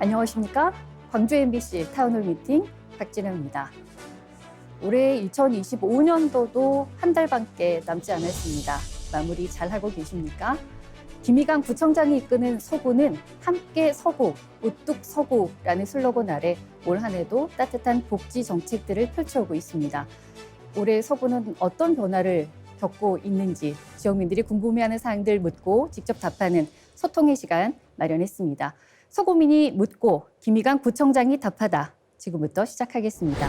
안녕하십니까? 광주 MBC 타운홀 미팅 박진영입니다. 올해 2025년도도 한 달밖에 남지 않았습니다. 마무리 잘하고 계십니까? 김희강 구청장이 이끄는 서구는 함께 서구, 우뚝 서구라는 슬로건 아래 올 한 해도 따뜻한 복지 정책들을 펼쳐오고 있습니다. 올해 서구는 어떤 변화를 겪고 있는지 지역민들이 궁금해하는 사항들 묻고 직접 답하는 소통의 시간 마련했습니다. 서구민이 묻고 김희강 구청장이 답하다. 지금부터 시작하겠습니다.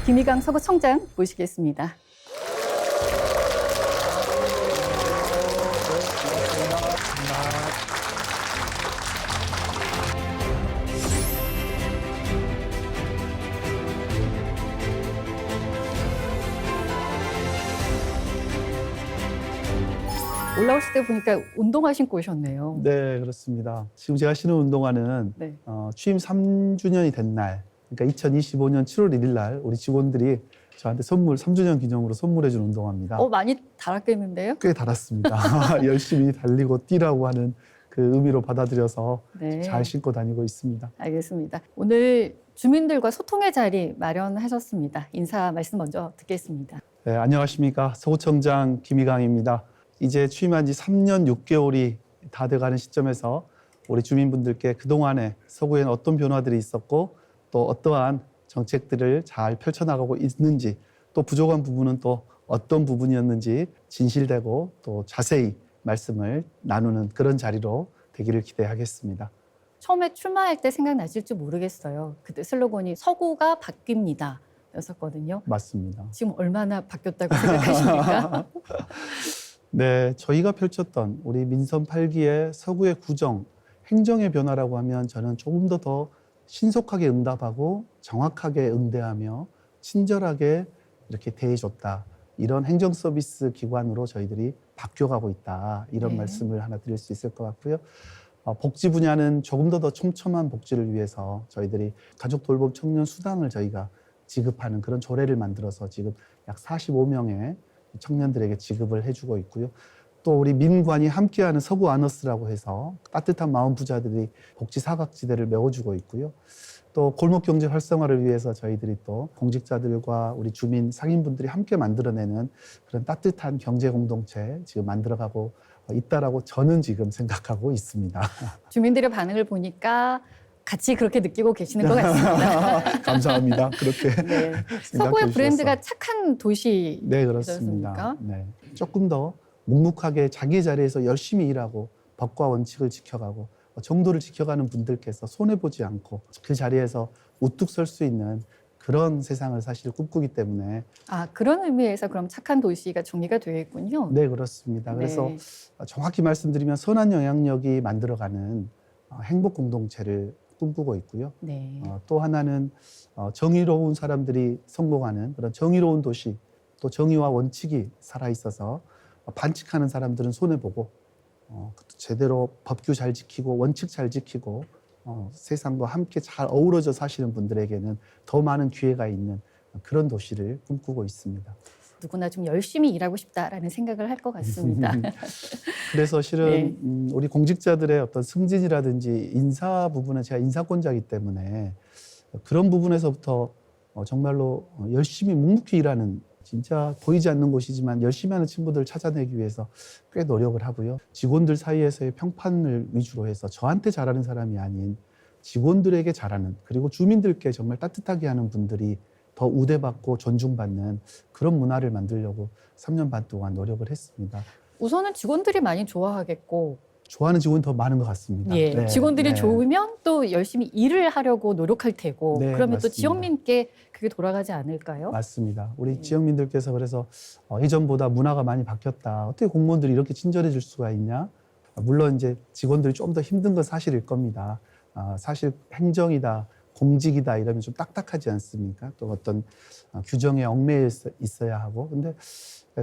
김희강 서구청장 모시겠습니다. 올라오실 때 보니까 운동화 신고 오셨네요. 네, 그렇습니다. 지금 제가 신은 운동화는 네. 취임 3주년이 된 날, 그러니까 2025년 7월 1일 날 우리 직원들이 저한테 3주년 기념으로 선물해 준 운동화입니다. 많이 달았겠는데요? 꽤 달았습니다. 열심히 달리고 뛰라고 하는 그 의미로 받아들여서 네. 잘 신고 다니고 있습니다. 알겠습니다. 오늘 주민들과 소통의 자리 마련하셨습니다. 인사 말씀 먼저 듣겠습니다. 네, 안녕하십니까. 서구청장 김희강입니다. 이제 취임한 지 3년 6개월이 다 돼가는 시점에서 우리 주민분들께 그동안에 서구에는 어떤 변화들이 있었고 또 어떠한 정책들을 잘 펼쳐나가고 있는지 또 부족한 부분은 또 어떤 부분이었는지 진실되고 또 자세히 말씀을 나누는 그런 자리로 되기를 기대하겠습니다. 처음에 출마할 때 생각나실지 모르겠어요. 그때 슬로건이 서구가 바뀝니다 였었거든요. 맞습니다. 지금 얼마나 바뀌었다고 생각하십니까? 네, 저희가 펼쳤던 우리 민선 8기의 서구의 구정, 행정의 변화라고 하면 저는 조금 더 신속하게 응답하고 정확하게 응대하며 친절하게 이렇게 대해줬다. 이런 행정 서비스 기관으로 저희들이 바뀌어가고 있다. 이런 네. 말씀을 하나 드릴 수 있을 것 같고요. 복지 분야는 조금 더 촘촘한 복지를 위해서 저희들이 가족 돌봄 청년 수당을 저희가 지급하는 그런 조례를 만들어서 지금 약 45명의 청년들에게 지급을 해주고 있고요. 또 우리 민관이 함께하는 서구 아너스라고 해서 따뜻한 마음 부자들이 복지 사각지대를 메워주고 있고요. 또 골목 경제 활성화를 위해서 저희들이 또 공직자들과 우리 주민 상인분들이 함께 만들어내는 그런 따뜻한 경제 공동체 지금 만들어가고 있다라고 저는 지금 생각하고 있습니다. 주민들의 반응을 보니까 같이 그렇게 느끼고 계시는 것 같습니다. 감사합니다. 그렇게 네. 생각해 서구의 주셔서. 브랜드가 착한 도시. 네, 그렇습니다. 그렇습니까? 네. 조금 더 묵묵하게 자기 자리에서 열심히 일하고 법과 원칙을 지켜가고 정도를 지켜가는 분들께서 손해보지 않고 그 자리에서 우뚝 설 수 있는 그런 세상을 사실 꿈꾸기 때문에 그런 의미에서 그럼 착한 도시가 정리가 되어 있군요. 네, 그렇습니다. 그래서 네. 정확히 말씀드리면 선한 영향력이 만들어가는 행복 공동체를 꿈꾸고 있고요. 네. 또 하나는 정의로운 사람들이 성공하는 그런 정의로운 도시, 또 정의와 원칙이 살아있어서 반칙하는 사람들은 손해보고 제대로 법규 잘 지키고 원칙 잘 지키고 세상과 함께 잘 어우러져 사시는 분들에게는 더 많은 기회가 있는 그런 도시를 꿈꾸고 있습니다. 누구나 좀 열심히 일하고 싶다라는 생각을 할 것 같습니다. 그래서 실은 네. 우리 공직자들의 어떤 승진이라든지 인사 부분은 제가 인사권자이기 때문에 그런 부분에서부터 정말로 열심히 묵묵히 일하는 진짜 보이지 않는 곳이지만 열심히 하는 친구들을 찾아내기 위해서 꽤 노력을 하고요. 직원들 사이에서의 평판을 위주로 해서 저한테 잘하는 사람이 아닌 직원들에게 잘하는, 그리고 주민들께 정말 따뜻하게 하는 분들이 더 우대받고 존중받는 그런 문화를 만들려고 3년 반 동안 노력을 했습니다. 우선은 직원들이 많이 좋아하겠고, 좋아하는 직원이 더 많은 것 같습니다. 예, 네, 직원들이 네. 좋으면 또 열심히 일을 하려고 노력할 테고, 네, 그러면 또 맞습니다. 지역민께 그게 돌아가지 않을까요? 맞습니다. 우리 지역민들께서 그래서 예전보다 문화가 많이 바뀌었다. 어떻게 공무원들이 이렇게 친절해질 수가 있냐? 물론 이제 직원들이 좀 더 힘든 건 사실일 겁니다. 사실 행정이다, 공직이다 이러면 좀 딱딱하지 않습니까? 또 어떤 규정에 얽매여 있어야 하고. 근데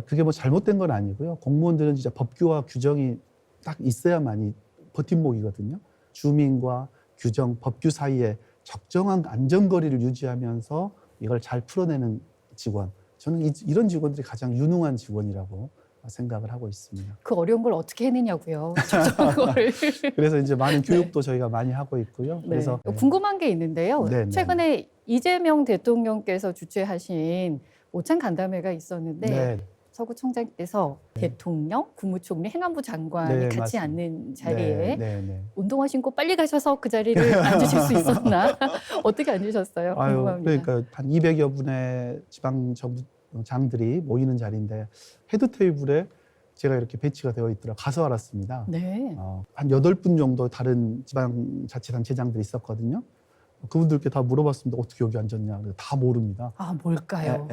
그게 뭐 잘못된 건 아니고요. 공무원들은 진짜 법규와 규정이 딱 있어야만이 버팀목이거든요. 주민과 규정, 법규 사이에 적정한 안전거리를 유지하면서 이걸 잘 풀어내는 직원. 저는 이런 직원들이 가장 유능한 직원이라고 생각을 하고 있습니다. 그 어려운 걸 어떻게 해내냐고요. 적정한 거를. 그래서 이제 많은 교육도 저희가 많이 하고 있고요. 네. 그래서 궁금한 게 있는데요. 네, 네. 최근에 이재명 대통령께서 주최하신 오찬 간담회가 있었는데 네. 서구 총장께서 대통령, 국무총리, 행안부 장관이 네, 같이 맞습니다. 앉는 자리에 네. 운동화 신고 빨리 가셔서 그 자리를 앉으실 수 있었나? 어떻게 앉으셨어요? 궁금합니다. 그러니까 한 200여 분의 지방 정부장들이 모이는 자리인데 헤드 테이블에 제가 이렇게 배치가 되어 있더라. 가서 알았습니다. 네. 한 8분 정도 다른 지방자치단체장들이 있었거든요. 그분들께 다 물어봤습니다. 어떻게 여기 앉았냐. 다 모릅니다. 아, 뭘까요?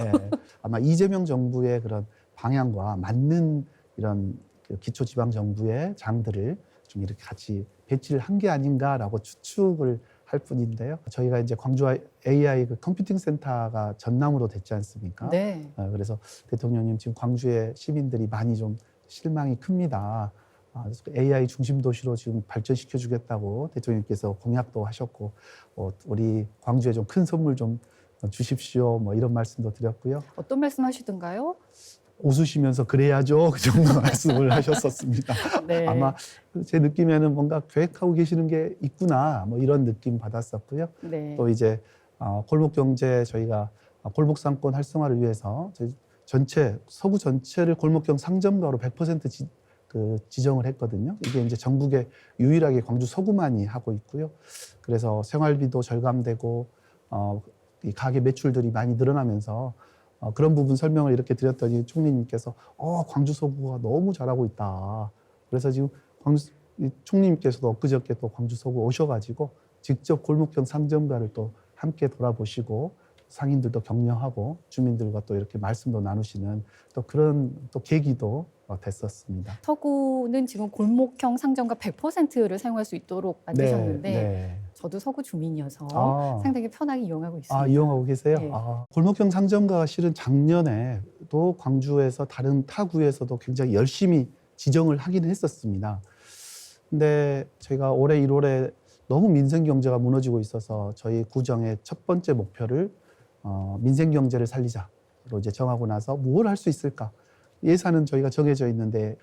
아마 이재명 정부의 그런 방향과 맞는 이런 기초지방정부의 장들을 좀 이렇게 같이 배치를 한 게 아닌가라고 추측을 할 뿐인데요. 저희가 이제 광주 AI 컴퓨팅 센터가 전남으로 됐지 않습니까? 네. 그래서 대통령님 지금 광주의 시민들이 많이 좀 실망이 큽니다. 그래서 AI 중심 도시로 지금 발전시켜 주겠다고 대통령께서 공약도 하셨고, 우리 광주에 좀 큰 선물 좀 주십시오. 뭐 이런 말씀도 드렸고요. 어떤 말씀 하시던가요? 웃으시면서 그래야죠. 그 정도 말씀을 하셨었습니다. 네. 아마 제 느낌에는 뭔가 계획하고 계시는 게 있구나. 뭐 이런 느낌 받았었고요. 네. 또 이제 골목 경제 저희가 골목 상권 활성화를 위해서 저희 전체 서구 전체를 골목형 상점가로 100% 지정을 했거든요. 이게 이제 전국에 유일하게 광주 서구만이 하고 있고요. 그래서 생활비도 절감되고 이 가게 매출들이 많이 늘어나면서 그런 부분 설명을 이렇게 드렸더니 총리님께서 광주 서구가 너무 잘하고 있다. 그래서 지금 총리님께서도 엊그저께 또 광주 서구 오셔가지고 직접 골목형 상점가를 또 함께 돌아보시고 상인들도 격려하고 주민들과 또 이렇게 말씀도 나누시는 또 그런 또 계기도 됐었습니다. 서구는 지금 골목형 상점가 100%를 사용할 수 있도록 만드셨는데 네. 저도 서구 주민이어서 아. 상당히 편하게 이용하고 있습니다. 이용하고 계세요? 네. 골목형 상점가가 실은 작년에도 광주에서 다른 타 구에서도 굉장히 열심히 지정을 하긴 했었습니다. 근데 저희가 올해 1월에 너무 민생 경제가 무너지고 있어서 저희 구정의 첫 번째 목표를 민생 경제를 살리자로 이제 정하고 나서 뭘 할 수 있을까? 예산은 저희가 정해져 있는데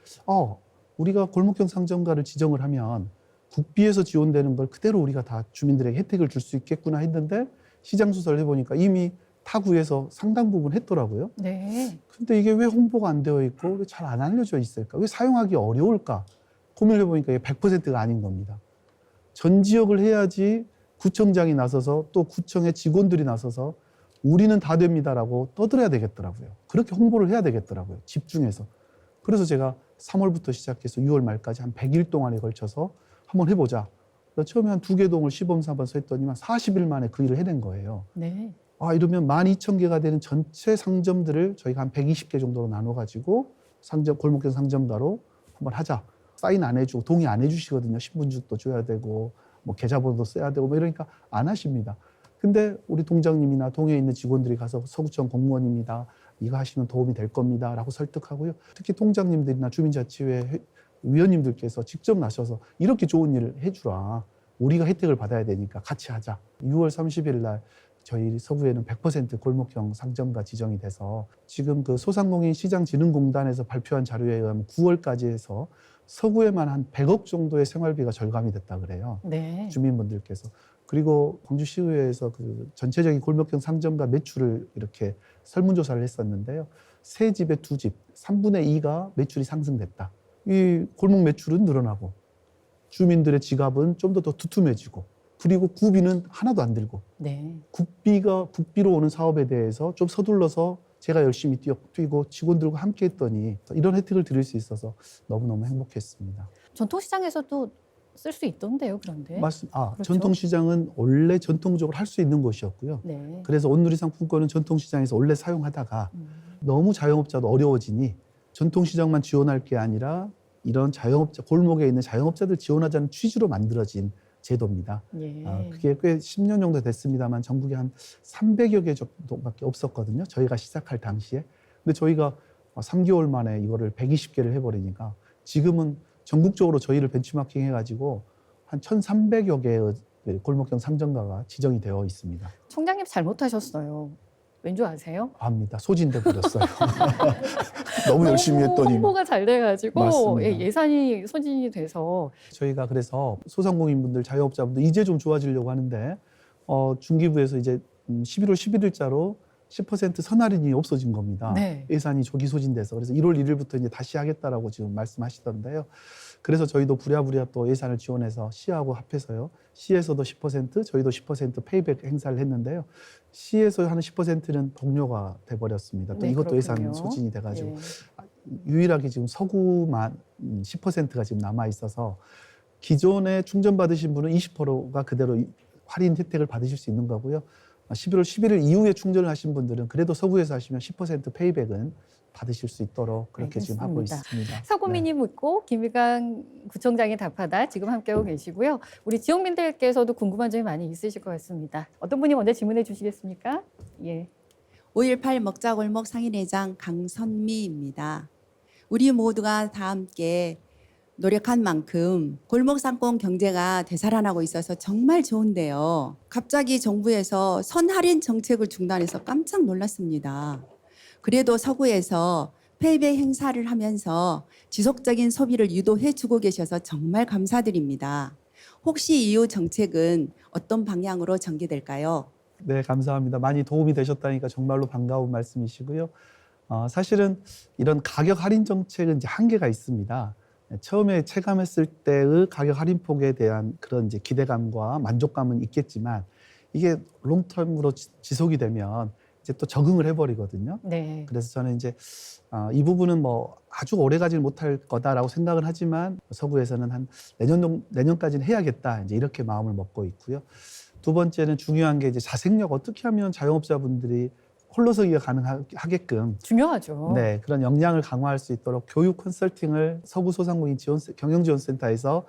우리가 골목형 상점가를 지정을 하면 국비에서 지원되는 걸 그대로 우리가 다 주민들에게 혜택을 줄 수 있겠구나 했는데 시장 조사를 해보니까 이미 타구에서 상당 부분 했더라고요. 네. 근데 이게 왜 홍보가 안 되어 있고 왜 잘 안 알려져 있을까? 왜 사용하기 어려울까? 고민을 해보니까 이게 100%가 아닌 겁니다. 전 지역을 해야지 구청장이 나서서 또 구청의 직원들이 나서서 우리는 다 됩니다라고 떠들어야 되겠더라고요. 그렇게 홍보를 해야 되겠더라고요. 집중해서. 그래서 제가 3월부터 시작해서 6월 말까지 한 100일 동안에 걸쳐서 한번 해보자. 처음에 한 2개 동을 시범 삼아서 했더니만 40일 만에 그 일을 해낸 거예요. 네. 이러면 12,000개가 되는 전체 상점들을 저희가 한 120개 정도로 나눠가지고 골목형 상점가로 한번 하자. 사인 안 해주고 동의 안 해주시거든요. 신분증도 줘야 되고 뭐 계좌번호도 써야 되고 뭐 이러니까 안 하십니다. 근데 우리 동장님이나 동에 있는 직원들이 가서 서구청 공무원입니다. 이거 하시면 도움이 될 겁니다. 라고 설득하고요. 특히 동장님들이나 주민자치회 위원님들께서 직접 나셔서 이렇게 좋은 일을 해주라. 우리가 혜택을 받아야 되니까 같이 하자. 6월 30일 날 저희 서구에는 100% 골목형 상점가 지정이 돼서 지금 그 소상공인 시장진흥공단에서 발표한 자료에 의하면 9월까지 해서 서구에만 한 100억 정도의 생활비가 절감이 됐다 그래요. 네. 주민분들께서. 그리고 광주시의회에서 그 전체적인 골목형 상점가 매출을 이렇게 설문조사를 했었는데요. 세 집에 두 집, 3분의 2가 매출이 상승됐다. 이 골목 매출은 늘어나고 주민들의 지갑은 좀 더 두툼해지고 그리고 구비는 하나도 안 들고 네. 국비로 오는 사업에 대해서 좀 서둘러서 제가 열심히 뛰고 직원들과 함께 했더니 이런 혜택을 드릴 수 있어서 너무너무 행복했습니다. 전통시장에서도 쓸 수 있던데요, 그런데. 그렇죠? 그렇죠? 전통시장은 원래 전통적으로 할 수 있는 곳이었고요. 네. 그래서 온누리 상품권은 전통시장에서 원래 사용하다가 음. 너무 자영업자도 어려워지니 전통시장만 지원할 게 아니라 이런 자영업자, 골목에 있는 자영업자들 지원하자는 취지로 만들어진 제도입니다. 예. 그게 꽤 10년 정도 됐습니다만 전국에 한 300여 개 정도밖에 없었거든요. 저희가 시작할 당시에. 근데 저희가 3개월 만에 이거를 120개를 해버리니까 지금은 전국적으로 저희를 벤치마킹 해가지고 한 1,300여 개의 골목형 상점가가 지정이 되어 있습니다. 총장님 잘못하셨어요. 왠 줄 아세요? 압니다. 소진돼 버렸어요. 너무 열심히 했더니. 홍보가 잘 돼가지고 맞습니다. 예산이 소진이 돼서 저희가 그래서 소상공인분들, 자영업자분들 이제 좀 좋아지려고 하는데 중기부에서 이제 11월 11일자로 10% 선할인이 없어진 겁니다. 네. 예산이 조기 소진돼서 그래서 1월 1일부터 이제 다시 하겠다라고 지금 말씀하시던데요. 그래서 저희도 부랴부랴 또 예산을 지원해서 시하고 합해서요. 시에서도 10%, 저희도 10% 페이백 행사를 했는데요. 시에서 하는 10%는 동료가 돼버렸습니다. 또 네, 이것도 예산 그렇군요. 소진이 돼가지고 예. 유일하게 지금 서구만 10%가 지금 남아 있어서 기존에 충전 받으신 분은 20%가 그대로 할인 혜택을 받으실 수 있는 거고요. 11월 11일 이후에 충전을 하신 분들은 그래도 서구에서 하시면 10% 페이백은 받으실 수 있도록 그렇게 지금 하고 알겠습니다. 있습니다. 서구민이 묻고 김일강 구청장이 답하다 지금 함께하고 계시고요. 우리 지역민들께서도 궁금한 점이 많이 있으실 것 같습니다. 어떤 분이 먼저 질문해 주시겠습니까? 예. 5.18 먹자골목 상인회장 강선미입니다. 우리 모두가 다 함께 노력한 만큼 골목상권 경제가 되살아나고 있어서 정말 좋은데요. 갑자기 정부에서 선할인 정책을 중단해서 깜짝 놀랐습니다. 그래도 서구에서 페이백 행사를 하면서 지속적인 소비를 유도해주고 계셔서 정말 감사드립니다. 혹시 이후 정책은 어떤 방향으로 전개될까요? 네, 감사합니다. 많이 도움이 되셨다니까 정말로 반가운 말씀이시고요. 사실은 이런 가격 할인 정책은 이제 한계가 있습니다. 처음에 체감했을 때의 가격 할인폭에 대한 그런 이제 기대감과 만족감은 있겠지만 이게 롱텀으로 지속이 되면 이제 또 적응을 해버리거든요. 네. 그래서 저는 이제 이 부분은 뭐 아주 오래 가지 못할 거다라고 생각을 하지만 서구에서는 한 내년까지는 해야겠다 이제 이렇게 마음을 먹고 있고요. 두 번째는 중요한 게 이제 자생력 어떻게 하면 자영업자분들이 홀로서기가 가능하게끔 중요하죠. 네, 그런 역량을 강화할 수 있도록 교육 컨설팅을 서구 소상공인 경영지원센터에서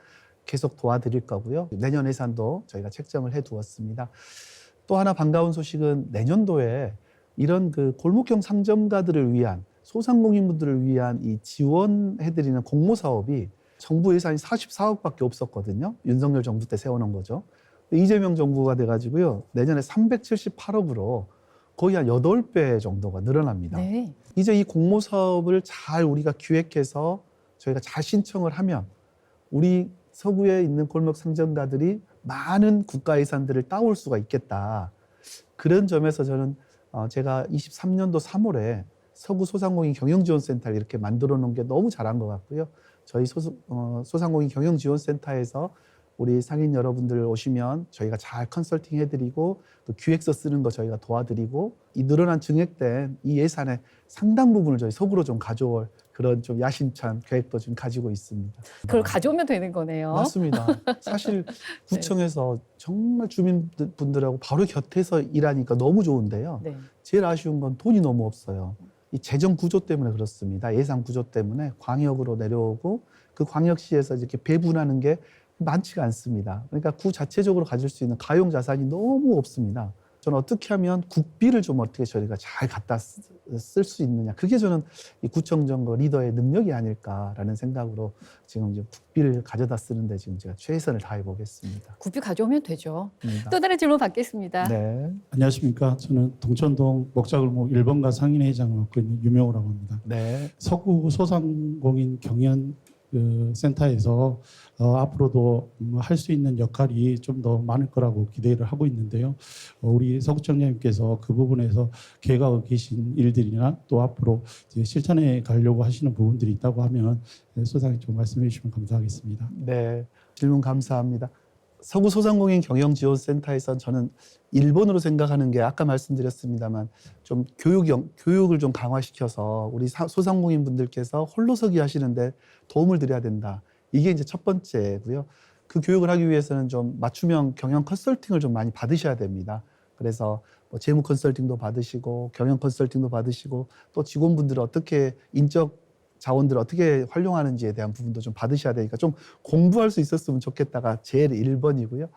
계속 도와드릴 거고요. 내년 예산도 저희가 책정을 해두었습니다. 또 하나 반가운 소식은 내년도에 이런 그 골목형 상점가들을 위한 소상공인분들을 위한 이 지원해드리는 공모 사업이 정부 예산이 44억밖에 없었거든요. 윤석열 정부 때 세워놓은 거죠. 이재명 정부가 돼가지고요. 내년에 378억으로 거의 한 8배 정도가 늘어납니다. 네. 이제 이 공모 사업을 잘 우리가 기획해서 저희가 잘 신청을 하면 우리 서구에 있는 골목 상점가들이 많은 국가 예산들을 따올 수가 있겠다. 그런 점에서 저는 제가 23년도 3월에 서구 소상공인 경영지원센터를 이렇게 만들어 놓은 게 너무 잘한 것 같고요. 저희 소상공인 경영지원센터에서 우리 상인 여러분들 오시면 저희가 잘 컨설팅 해드리고 또 기획서 쓰는 거 저희가 도와드리고 이 늘어난 증액된 이 예산의 상당 부분을 저희 서구로 좀 가져올 그런 좀 야심찬 계획도 좀 가지고 있습니다. 그걸 가져오면 되는 거네요. 맞습니다. 사실 구청에서 정말 주민분들하고 바로 곁에서 일하니까 너무 좋은데요. 네. 제일 아쉬운 건 돈이 너무 없어요. 이 재정 구조 때문에 그렇습니다. 예산 구조 때문에 광역으로 내려오고 그 광역시에서 이렇게 배분하는 게 많지가 않습니다. 그러니까 구 자체적으로 가질 수 있는 가용 자산이 너무 없습니다. 저는 어떻게 하면 국비를 좀 어떻게 저희가 잘 갖다 쓸 수 있느냐. 그게 저는 이 구청정거 리더의 능력이 아닐까라는 생각으로 지금 이제 국비를 가져다 쓰는데 지금 제가 최선을 다해 보겠습니다. 국비 가져오면 되죠. 또 다른 질문 받겠습니다. 네. 안녕하십니까. 저는 동천동 먹자골목 1번가 상인회장을 맡고 있는 유명호라고 합니다. 네. 서구 소상공인 경연 센터에서 앞으로도 할 수 있는 역할이 좀 더 많을 거라고 기대를 하고 있는데요. 우리 서구청장님께서 그 부분에서 계획하고 계신 일들이나 또 앞으로 이제 실천해 가려고 하시는 부분들이 있다고 하면 소상히 좀 말씀해 주시면 감사하겠습니다. 네. 질문 감사합니다. 서구 소상공인 경영지원센터에선 저는 1번으로 생각하는 게 아까 말씀드렸습니다만 좀 교육을 좀 강화시켜서 우리 소상공인 분들께서 홀로서기 하시는데 도움을 드려야 된다. 이게 이제 첫 번째고요. 그 교육을 하기 위해서는 좀 맞춤형 경영 컨설팅을 좀 많이 받으셔야 됩니다. 그래서 뭐 재무 컨설팅도 받으시고 경영 컨설팅도 받으시고 또 직원분들을 어떻게 인적 자원들을 어떻게 활용하는지에 대한 부분도 좀 받으셔야 되니까 좀 공부할 수 있었으면 좋겠다가 제일 1번이고요.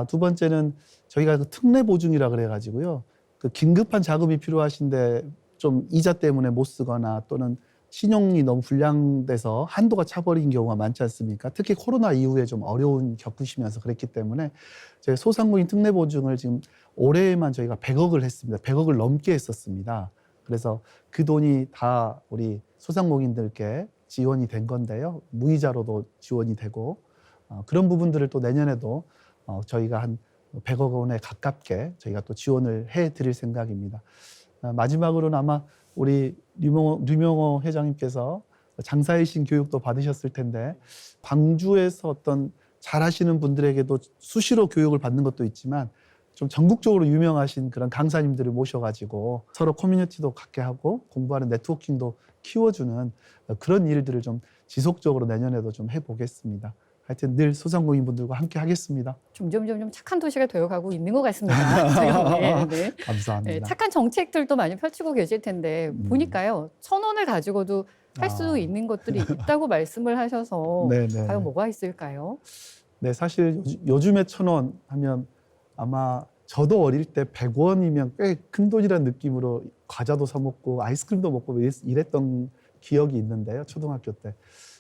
두 번째는 저희가 그 특례 보증이라 그래가지고요. 그 긴급한 자금이 필요하신데 좀 이자 때문에 못 쓰거나 또는 신용이 너무 불량돼서 한도가 차버린 경우가 많지 않습니까? 특히 코로나 이후에 좀 어려운 겪으시면서 그랬기 때문에 저희 소상공인 특례 보증을 지금 올해에만 저희가 100억을 했습니다. 100억을 넘게 했었습니다. 그래서 그 돈이 다 우리 소상공인들께 지원이 된 건데요. 무이자로도 지원이 되고 그런 부분들을 또 내년에도 저희가 한 100억 원에 가깝게 저희가 또 지원을 해드릴 생각입니다. 마지막으로는 아마 우리 류명호 회장님께서 장사의 신 교육도 받으셨을 텐데 광주에서 어떤 잘하시는 분들에게도 수시로 교육을 받는 것도 있지만 좀 전국적으로 유명하신 그런 강사님들을 모셔가지고 서로 커뮤니티도 갖게 하고 공부하는 네트워킹도 키워주는 그런 일들을 좀 지속적으로 내년에도 좀 해보겠습니다. 하여튼 늘 소상공인 분들과 함께 하겠습니다. 점점 착한 도시가 되어가고 있는 것 같습니다. 제가 보기에는. 네. 감사합니다. 네, 착한 정책들도 많이 펼치고 계실 텐데 보니까요. 1,000원을 가지고도 할 수 있는 것들이 있다고 말씀을 하셔서 네네. 과연 뭐가 있을까요? 네, 사실 요즘에 1,000원 하면 아마 저도 어릴 때 100원이면 꽤 큰 돈이라는 느낌으로 과자도 사 먹고 아이스크림도 먹고 이랬던 기억이 있는데요. 초등학교 때.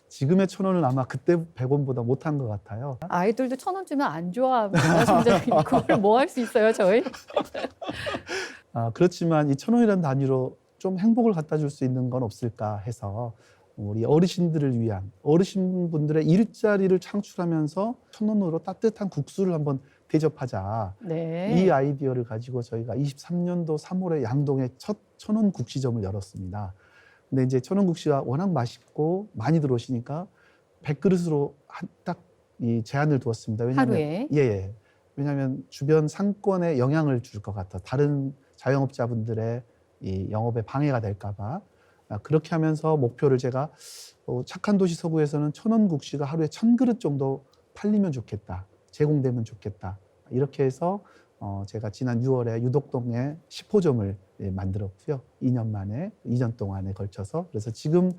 지금의 1,000원은 아마 그때 100원보다 못한 것 같아요. 아이들도 1,000원 주면 안 좋아합니다. 점점 그걸 뭐 할 수 있어요, 저희? 그렇지만 이 1,000원이라는 단위로 좀 행복을 갖다 줄 수 있는 건 없을까 해서 우리 어르신들을 위한 어르신분들의 일자리를 창출하면서 1,000원으로 따뜻한 국수를 한번 대접하자. 네. 이 아이디어를 가지고 저희가 23년도 3월에 양동에 첫 1,000원 국시점을 열었습니다. 근데 이제 1,000원 국시가 워낙 맛있고 많이 들어오시니까 100그릇으로 딱 이 제한을 두었습니다. 왜냐하면 하루에? 예. 왜냐하면 주변 상권에 영향을 줄 것 같아. 다른 자영업자분들의 이 영업에 방해가 될까봐. 그렇게 하면서 목표를 제가 착한 도시 서구에서는 1,000원 국시가 하루에 1,000그릇 정도 팔리면 좋겠다. 제공되면 좋겠다. 이렇게 해서 제가 지난 6월에 유독동에 10호점을 만들었고요. 2년 만에, 2년 동안에 걸쳐서. 그래서 지금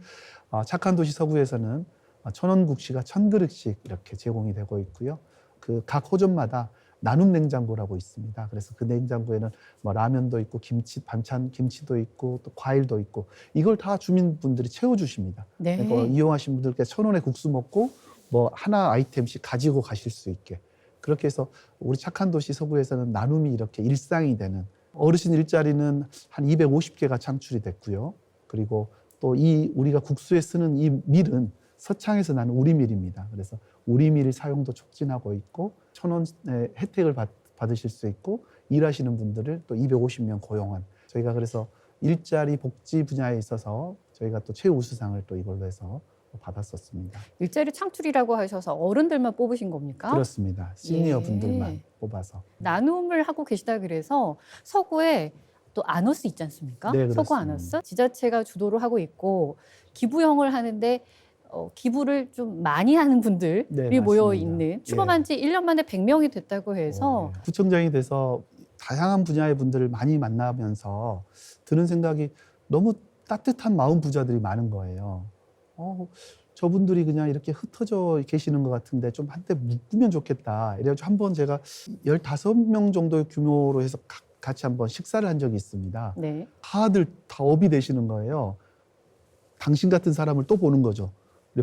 착한 도시 서구에서는 1,000원 국시가 1,000그릇씩 이렇게 제공이 되고 있고요. 그 각 호점마다 나눔 냉장고라고 있습니다. 그래서 그 냉장고에는 뭐 라면도 있고 김치, 반찬 김치도 있고 또 과일도 있고 이걸 다 주민분들이 채워주십니다. 네. 그러니까 이용하신 분들께 1,000원에 국수 먹고 뭐 하나 아이템씩 가지고 가실 수 있게 그렇게 해서 우리 착한 도시 서구에서는 나눔이 이렇게 일상이 되는 어르신 일자리는 한 250개가 창출이 됐고요. 그리고 또 이 우리가 국수에 쓰는 이 밀은 서창에서 나는 우리밀입니다. 그래서 우리밀 사용도 촉진하고 있고 1,000원의 혜택을 받으실 수 있고 일하시는 분들을 또 250명 고용한 저희가 그래서 일자리 복지 분야에 있어서 저희가 또 최우수상을 또 이걸로 해서 받았었습니다. 일자리 창출이라고 하셔서 어른들만 뽑으신 겁니까? 그렇습니다. 시니어 예. 분들만 뽑아서. 나눔을 하고 계시다 그래서 서구에 또 아너스 있지 않습니까? 네, 서구 그렇습니다. 아너스 지자체가 주도를 하고 있고 기부형을 하는데 기부를 좀 많이 하는 분들이 네, 모여 맞습니다. 있는 출범한 지 1년 만에 100명이 됐다고 해서 네. 구청장이 돼서 다양한 분야의 분들을 많이 만나면서 드는 생각이 너무 따뜻한 마음 부자들이 많은 거예요. 저분들이 그냥 이렇게 흩어져 계시는 것 같은데 좀 한때 묶으면 좋겠다. 이래가지고 한번 제가 15명 정도의 규모로 해서 같이 한번 식사를 한 적이 있습니다. 네. 다들 다 업이 되시는 거예요. 당신 같은 사람을 또 보는 거죠.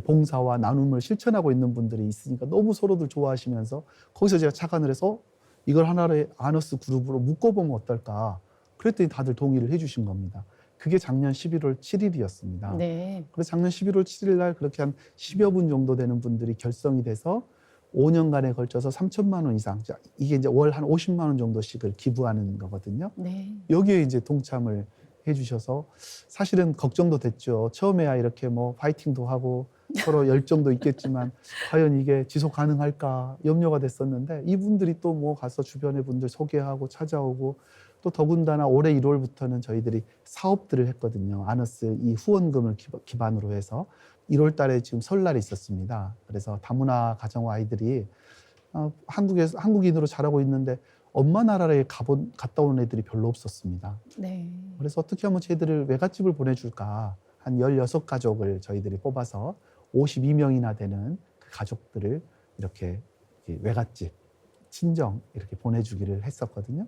봉사와 나눔을 실천하고 있는 분들이 있으니까 너무 서로들 좋아하시면서 거기서 제가 착안을 해서 이걸 하나의 아너스 그룹으로 묶어보면 어떨까. 그랬더니 다들 동의를 해주신 겁니다. 그게 작년 11월 7일이었습니다. 네. 그래서 작년 11월 7일 날 그렇게 한 10여 분 정도 되는 분들이 결성이 돼서 5년간에 걸쳐서 3천만 원 이상, 이게 이제 월 한 50만 원 정도씩을 기부하는 거거든요. 네. 여기에 이제 동참을 해주셔서 사실은 걱정도 됐죠. 처음에야 이렇게 뭐 파이팅도 하고 서로 열정도 있겠지만 과연 이게 지속 가능할까 염려가 됐었는데 이분들이 또 뭐 가서 주변의 분들 소개하고 찾아오고 또 더군다나 올해 1월부터는 저희들이 사업들을 했거든요. 아너스 이 후원금을 기반으로 해서 1월 달에 지금 설날이 있었습니다. 그래서 다문화 가정 아이들이 한국인으로 자라고 있는데 엄마 나라에 갔다 온 애들이 별로 없었습니다. 네. 그래서 어떻게 하면 저희들을 외갓집을 보내줄까 한 16가족을 저희들이 뽑아서 52명이나 되는 그 가족들을 이렇게 외갓집 친정 이렇게 보내주기를 했었거든요.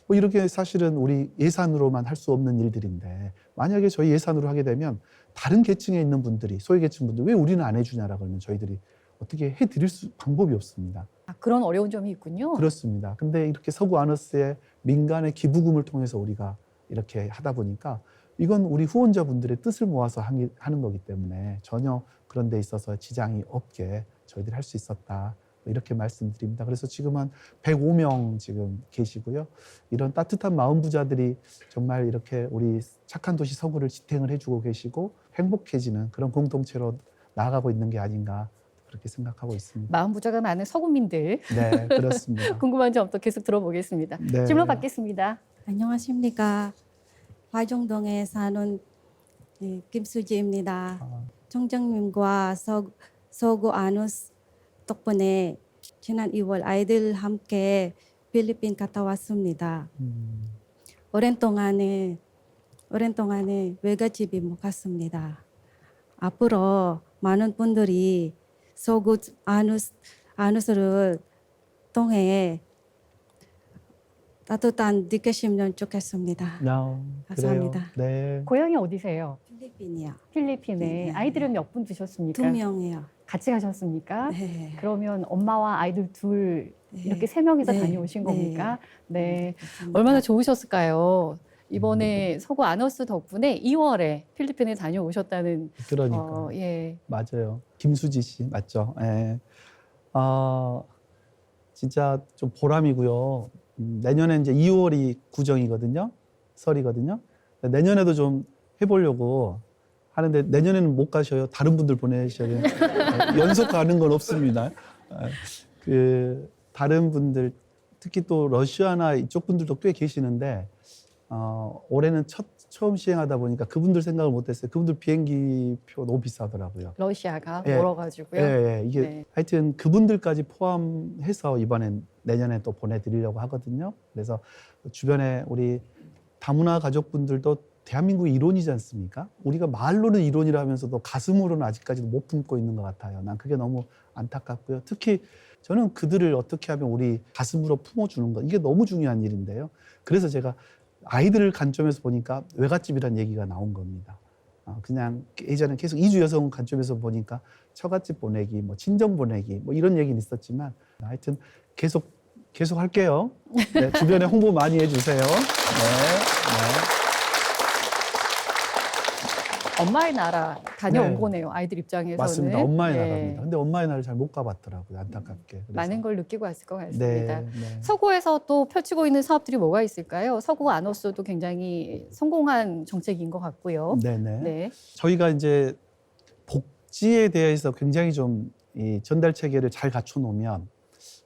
뭐 이렇게 사실은 우리 예산으로만 할 수 없는 일들인데 만약에 저희 예산으로 하게 되면 다른 계층에 있는 분들이 소외계층 분들 왜 우리는 안 해주냐라고 하면 저희들이 어떻게 해드릴 방법이 없습니다. 그런 어려운 점이 있군요. 그렇습니다. 근데 이렇게 서구 아너스의 민간의 기부금을 통해서 우리가 이렇게 하다 보니까 이건 우리 후원자분들의 뜻을 모아서 하는 거기 때문에 전혀 그런 데 있어서 지장이 없게 저희들이 할 수 있었다. 이렇게 말씀드립니다. 그래서 지금 한 105명 지금 계시고요. 이런 따뜻한 마음 부자들이 정말 이렇게 우리 착한 도시 서구를 지탱을 해주고 계시고 행복해지는 그런 공동체로 나아가고 있는 게 아닌가 그렇게 생각하고 있습니다. 마음 부자가 많은 서구민들 네, 그렇습니다. 궁금한 점도 계속 들어보겠습니다. 네. 질문 받겠습니다. 안녕하십니까. 화정동에 사는 김수지입니다. 총장님과 서구 아누스 덕분에 지난 2월 아이들 함께 필리핀 갔다 왔습니다. 오랜 동안에 외갓집이 못 갔습니다. 앞으로 많은 분들이 서구 아누스를 통해 따뜻한 느끼시면 좋겠습니다. 감사합니다. 네. 고향이 어디세요? 필리핀이요. 필리핀에. 네. 아이들은 몇 분 두셨습니까? 2명이요. 같이 가셨습니까? 네. 그러면 엄마와 아이들 둘 네. 이렇게 3명이서 네. 다녀오신 겁니까? 네. 감사합니다. 얼마나 좋으셨을까요? 이번에 서구 아너스 덕분에 2월에 필리핀에 다녀오셨다는 그러니까 예. 맞아요. 김수지 씨 맞죠? 예. 진짜 좀 보람이고요. 내년에 이제 2월이 구정이거든요. 설이거든요. 내년에도 좀 해보려고 하는데 내년에는 못 가셔요. 다른 분들 보내셔야 돼요. 연속 가는 건 없습니다. 그 다른 분들 특히 또 러시아나 이쪽 분들도 꽤 계시는데 올해는 처음 시행하다 보니까 그분들 생각을 못했어요. 그분들 비행기표 너무 비싸더라고요. 러시아가 예. 멀어가지고요. 예, 이게 네. 하여튼 그분들까지 포함해서 이번엔 내년에 또 보내드리려고 하거든요. 그래서 주변에 우리 다문화 가족분들도 대한민국의 이론이지 않습니까? 우리가 말로는 이론이라 하면서도 가슴으로는 아직까지도 못 품고 있는 것 같아요. 난 그게 너무 안타깝고요. 특히 저는 그들을 어떻게 하면 우리 가슴으로 품어주는 것 이게 너무 중요한 일인데요. 그래서 제가 아이들을 관점에서 보니까 외갓집이라는 얘기가 나온 겁니다. 그냥 예전에 계속 이주 여성 관점에서 보니까 처갓집 보내기, 뭐 친정 보내기, 뭐 이런 얘기는 있었지만 하여튼 계속 할게요. 네, 주변에 홍보 많이 해주세요. 네. 엄마의 나라 다녀온 네. 거네요. 아이들 입장에서는. 맞습니다. 엄마의 네. 나라입니다. 근데 엄마의 나라를 잘 못 가봤더라고요. 안타깝게. 그래서. 많은 걸 느끼고 왔을 것 같습니다. 네. 서구에서 또 펼치고 있는 사업들이 뭐가 있을까요? 서구 아너스도 굉장히 성공한 정책인 것 같고요. 네네. 네. 저희가 이제 복지에 대해서 굉장히 좀 이 전달 체계를 잘 갖춰 놓으면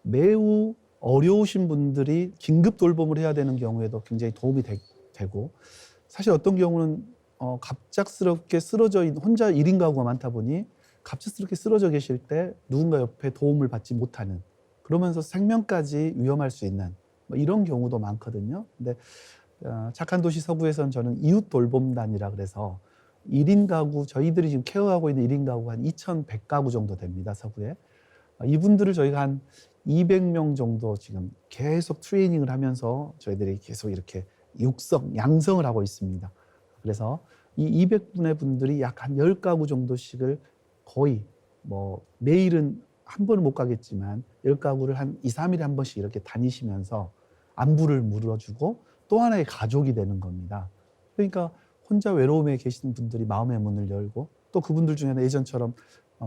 매우 어려우신 분들이 긴급 돌봄을 해야 되는 경우에도 굉장히 도움이 되고 사실 어떤 경우는 갑작스럽게 쓰러져 있는 혼자 1인 가구가 많다 보니 갑작스럽게 쓰러져 계실 때 누군가 옆에 도움을 받지 못하는 그러면서 생명까지 위험할 수 있는 뭐 이런 경우도 많거든요. 근데 착한 도시 서구에서는 저는 이웃 돌봄단이라 그래서 1인 가구 저희들이 지금 케어하고 있는 1인 가구가 한 2,100가구 정도 됩니다. 서구에. 이분들을 저희가 한 200명 정도 지금 계속 트레이닝을 하면서 저희들이 계속 이렇게 양성을 하고 있습니다. 그래서 이 200분의 분들이 약 한 10가구 정도씩을 거의 뭐 매일은 한 번은 못 가겠지만 10가구를 한 2, 3일에 한 번씩 이렇게 다니시면서 안부를 물어주고 또 하나의 가족이 되는 겁니다. 그러니까 혼자 외로움에 계신 분들이 마음의 문을 열고 또 그분들 중에는 예전처럼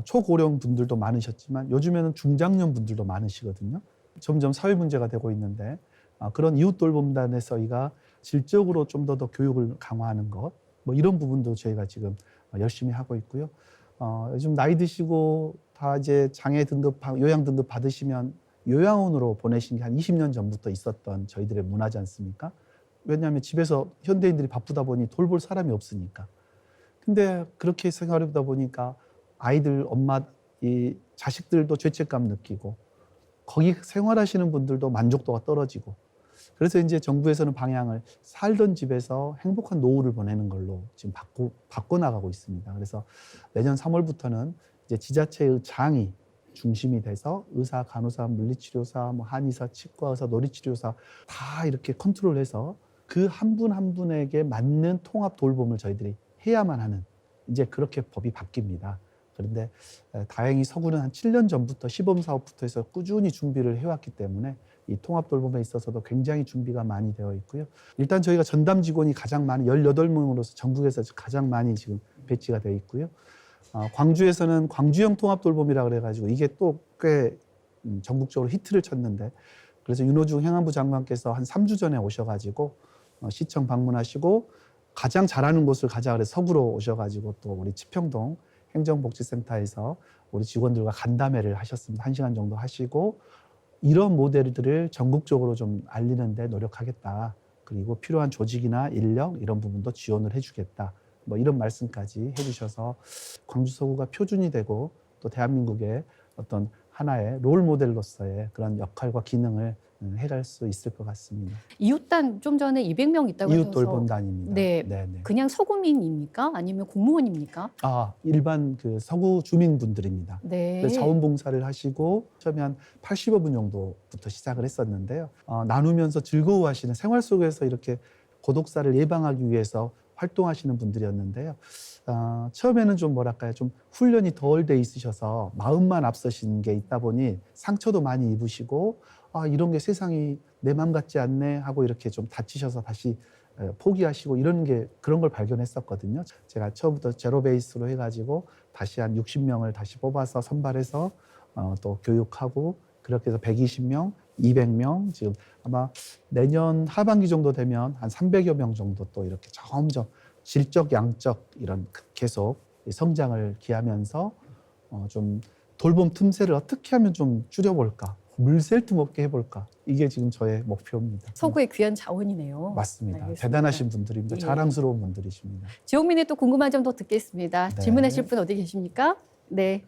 초고령 분들도 많으셨지만 요즘에는 중장년 분들도 많으시거든요. 점점 사회 문제가 되고 있는데 그런 이웃 돌봄단에서 저희가 질적으로 좀 더 교육을 강화하는 것, 뭐 이런 부분도 저희가 지금 열심히 하고 있고요. 요즘 나이 드시고 다 이제 장애 등급, 요양 등급 받으시면 요양원으로 보내신 게 한 20년 전부터 있었던 저희들의 문화지 않습니까? 왜냐하면 집에서 현대인들이 바쁘다 보니 돌볼 사람이 없으니까. 근데 그렇게 생활하다 보니까 아이들, 엄마, 이 자식들도 죄책감 느끼고 거기 생활하시는 분들도 만족도가 떨어지고 그래서 이제 정부에서는 방향을 살던 집에서 행복한 노후를 보내는 걸로 지금 바꿔나가고 있습니다. 그래서 내년 3월부터는 이제 지자체의 장이 중심이 돼서 의사, 간호사, 물리치료사, 뭐 한의사, 치과의사, 놀이치료사 다 이렇게 컨트롤해서 그 한 분 한 분에게 맞는 통합 돌봄을 저희들이 해야만 하는 이제 그렇게 법이 바뀝니다. 그런데 다행히 서구는 한 7년 전부터 시범 사업부터 해서 꾸준히 준비를 해왔기 때문에 이 통합 돌봄에 있어서도 굉장히 준비가 많이 되어 있고요. 일단 저희가 전담 직원이 가장 많이 18명으로서 전국에서 가장 많이 지금 배치가 되어 있고요. 광주에서는 광주형 통합 돌봄이라 그래가지고 이게 또 꽤 전국적으로 히트를 쳤는데 그래서 윤호중 행안부 장관께서 한 3주 전에 오셔가지고 시청 방문하시고 가장 잘하는 곳을 가자 그래서 서구로 오셔가지고 또 우리 치평동 행정복지센터에서 우리 직원들과 간담회를 하셨습니다. 1시간 정도 하시고 이런 모델들을 전국적으로 좀 알리는 데 노력하겠다. 그리고 필요한 조직이나 인력 이런 부분도 지원을 해주겠다. 뭐 이런 말씀까지 해주셔서 광주 서구가 표준이 되고 또 대한민국의 어떤 하나의 롤 모델로서의 그런 역할과 기능을 해갈 수 있을 것 같습니다. 이웃단 좀 전에 200명 있다고 하셔서 이웃 돌봄단입니다. 네, 네네. 그냥 서구민입니까? 아니면 공무원입니까? 일반 그 서구 주민분들입니다. 네. 그래서 자원봉사를 하시고 처음에 한 80여 분 정도부터 시작을 했었는데요. 나누면서 즐거워하시는 생활 속에서 이렇게 고독사를 예방하기 위해서 활동하시는 분들이었는데요. 처음에는 좀 뭐랄까요, 좀 훈련이 덜 돼 있으셔서 마음만 앞서신 게 있다 보니 상처도 많이 입으시고 이런 게 세상이 내 맘 같지 않네 하고 이렇게 좀 다치셔서 다시 포기하시고 이런 게 그런 걸 발견했었거든요. 제가 처음부터 제로 베이스로 해가지고 다시 한 60명을 다시 뽑아서 선발해서 또 교육하고 그렇게 해서 120명, 200명 지금 아마 내년 하반기 정도 되면 한 300여 명 정도 또 이렇게 점점 질적, 양적 이런 계속 성장을 기하면서 좀 돌봄 틈새를 어떻게 하면 좀 줄여볼까, 물샐 틈 없게 해볼까 이게 지금 저의 목표입니다. 서구의 귀한 자원이네요. 맞습니다. 알겠습니다. 대단하신 분들입니다. 예. 자랑스러운 분들이십니다. 지옥민의 또 궁금한 점 더 듣겠습니다. 네. 질문하실 분 어디 계십니까? 네.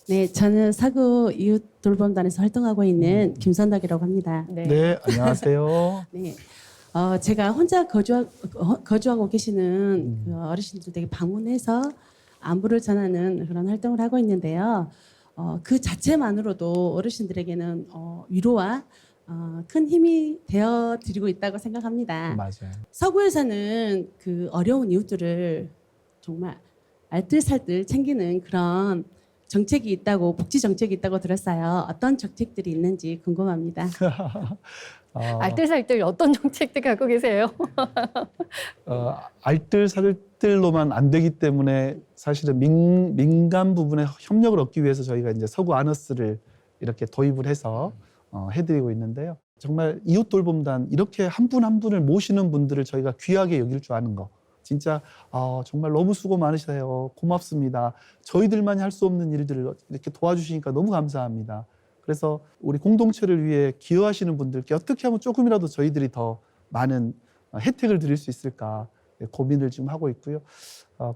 네, 저는 서구 이웃 돌봄단에서 활동하고 있는 김선덕이라고 합니다. 네. 네, 안녕하세요. 네, 제가 혼자 거주하고 계시는 그 어르신들 댁에 방문해서 안부를 전하는 그런 활동을 하고 있는데요. 그 자체만으로도 어르신들에게는 위로와 큰 힘이 되어 드리고 있다고 생각합니다. 맞아요. 서구에서는 그 어려운 이웃들을 정말 알뜰살뜰 챙기는 그런 정책이 있다고, 복지 정책이 있다고 들었어요. 어떤 정책들이 있는지 궁금합니다. 알뜰살뜰 어떤 정책들 갖고 계세요? 알뜰살뜰로만 안 되기 때문에 사실은 민간 부분에 협력을 얻기 위해서 저희가 이제 서구 아너스를 이렇게 도입을 해서 해드리고 있는데요. 정말 이웃 돌봄단 이렇게 한 분 한 분을 모시는 분들을 저희가 귀하게 여길 줄 아는 거. 진짜 정말 너무 수고 많으세요. 고맙습니다. 저희들만이 할 수 없는 일들을 이렇게 도와주시니까 너무 감사합니다. 그래서 우리 공동체를 위해 기여하시는 분들께 어떻게 하면 조금이라도 저희들이 더 많은 혜택을 드릴 수 있을까 고민을 지금 하고 있고요.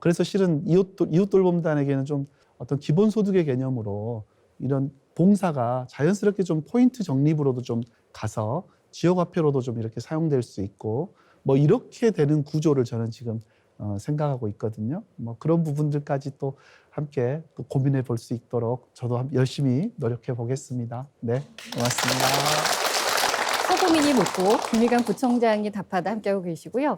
그래서 실은 이웃 돌봄단에게는 좀 어떤 기본소득의 개념으로 이런 봉사가 자연스럽게 좀 포인트 적립으로도 좀 가서 지역화폐로도 좀 이렇게 사용될 수 있고 뭐 이렇게 되는 구조를 저는 지금 생각하고 있거든요. 뭐 그런 부분들까지 또 함께 또 고민해 볼 수 있도록 저도 열심히 노력해 보겠습니다. 네, 고맙습니다. 서구민이 묻고 김일관 부총장이 답하다 함께하고 계시고요.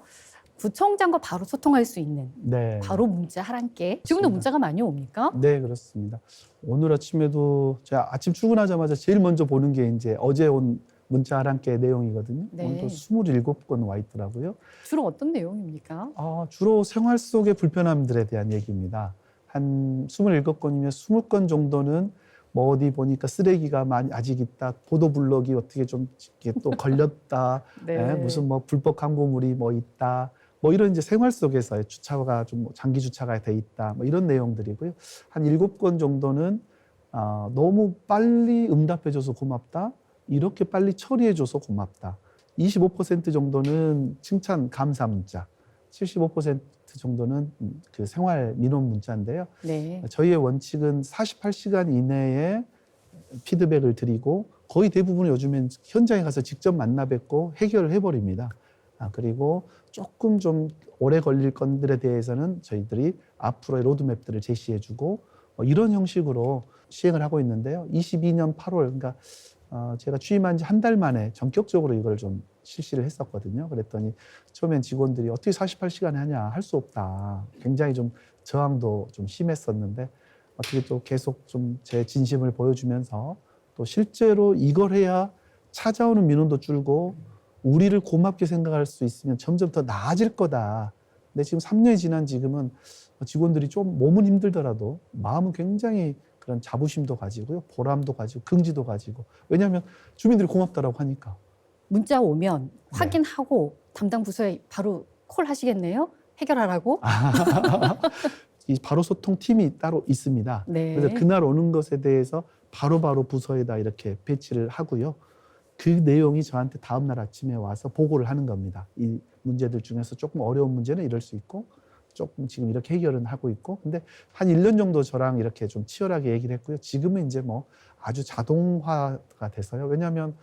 부총장과 바로 소통할 수 있는 네, 바로 문자 하란께. 지금도 문자가 많이 옵니까? 네, 그렇습니다. 오늘 아침에도 제가 아침 출근하자마자 제일 먼저 보는 게 이제 어제 온 문자 하란께 내용이거든요. 네. 오늘도 27건 와 있더라고요. 주로 어떤 내용입니까? 주로 생활 속의 불편함들에 대한 얘기입니다. 한 27건이면 20건 정도는 뭐 어디 보니까 쓰레기가 많이 아직 있다. 보도블록이 어떻게 좀 이렇게 또 걸렸다. 네. 무슨 뭐 불법 광고물이 뭐 있다. 뭐 이런 이제 생활 속에서의 주차가 좀 장기 주차가 돼 있다. 뭐 이런 내용들이고요. 한 7건 정도는 너무 빨리 응답해줘서 고맙다. 이렇게 빨리 처리해줘서 고맙다. 25% 정도는 칭찬 감사 문자, 75% 정도는 그 생활 민원 문자인데요. 네. 저희의 원칙은 48시간 이내에 피드백을 드리고 거의 대부분 요즘엔 현장에 가서 직접 만나 뵙고 해결을 해버립니다. 그리고 조금 좀 오래 걸릴 건들에 대해서는 저희들이 앞으로의 로드맵들을 제시해주고 이런 형식으로 시행을 하고 있는데요. 22년 8월, 그러니까 제가 취임한 지 한 달 만에 전격적으로 이걸 좀 실시를 했었거든요. 그랬더니 처음엔 직원들이 어떻게 48시간에 하냐, 할 수 없다. 굉장히 좀 저항도 좀 심했었는데 어떻게 또 계속 좀 제 진심을 보여주면서 또 실제로 이걸 해야 찾아오는 민원도 줄고 우리를 고맙게 생각할 수 있으면 점점 더 나아질 거다. 근데 지금 3년이 지난 지금은 직원들이 좀 몸은 힘들더라도 마음은 굉장히 그런 자부심도 가지고요. 보람도 가지고 긍지도 가지고. 왜냐하면 주민들이 고맙다라고 하니까. 문자 오면 확인하고 담당 부서에 바로 콜 하시겠네요? 해결하라고? 이 바로 소통 팀이 따로 있습니다. 네. 그래서 그날 오는 것에 대해서 바로바로 부서에다 이렇게 배치를 하고요. 그 내용이 저한테 다음 날 아침에 와서 보고를 하는 겁니다. 이 문제들 중에서 조금 어려운 문제는 이럴 수 있고 조금 지금 이렇게 해결은 하고 있고 근데 한 1년 정도 저랑 이렇게 좀 치열하게 얘기를 했고요. 지금은 이제 뭐 아주 자동화가 돼서요. 왜냐하면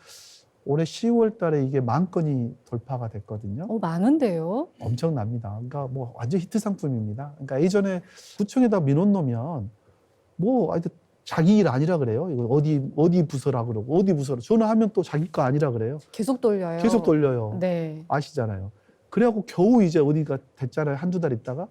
올해 10월 달에 이게 10,000건이 돌파가 됐거든요. 많은데요? 엄청납니다. 그러니까 뭐 완전 히트 상품입니다. 그러니까 예전에 구청에다 민원 넣으면 뭐 하여튼 자기 일 아니라 그래요. 이거 어디 부서라 그러고 어디 부서라 전화하면 또 자기 거 아니라 그래요. 계속 돌려요. 계속 돌려요. 네. 아시잖아요. 그래갖고 겨우 이제 어디가 됐잖아요. 한두 달 있다가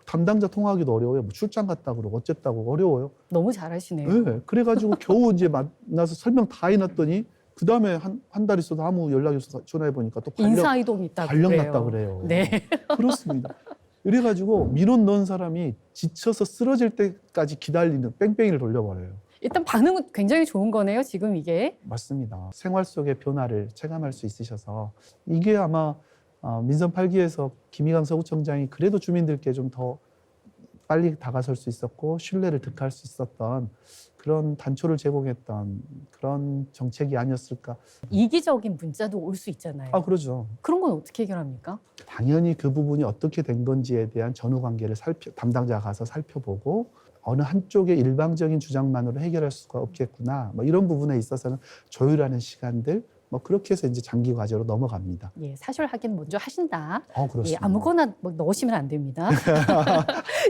담당자 통화하기도 어려워요. 뭐 출장 갔다 그러고 어쨌다고 어려워요. 너무 잘하시네요. 네. 그래가지고 겨우 이제 만나서 설명 다 해놨더니 그 다음에 한 달 있어도 아무 연락이 없어서 전화해보니까 또 인사이동이 있다고 발령 그래요. 났다 그래요. 네. 그렇습니다. 이래가지고 민원 넣은 사람이 지쳐서 쓰러질 때까지 기다리는 뺑뺑이를 돌려버려요. 일단 반응은 굉장히 좋은 거네요. 지금 이게. 맞습니다. 생활 속의 변화를 체감할 수 있으셔서 이게 아마 민선 8기에서 김희강 서구청장이 그래도 주민들께 좀 더 빨리 다가설 수 있었고 신뢰를 득할 수 있었던 그런 단초를 제공했던 그런 정책이 아니었을까. 이기적인 문자도 올 수 있잖아요. 그러죠. 그런 건 어떻게 해결합니까? 당연히 그 부분이 어떻게 된 건지에 대한 전후 관계를 담당자가 가서 살펴보고 어느 한쪽의 일방적인 주장만으로 해결할 수가 없겠구나. 뭐 이런 부분에 있어서는 조율하는 시간들 뭐 그렇게 해서 이제 장기 과제로 넘어갑니다. 예, 사실 확인 먼저 하신다. 그렇습니다. 예, 아무거나 뭐 넣으시면 안 됩니다.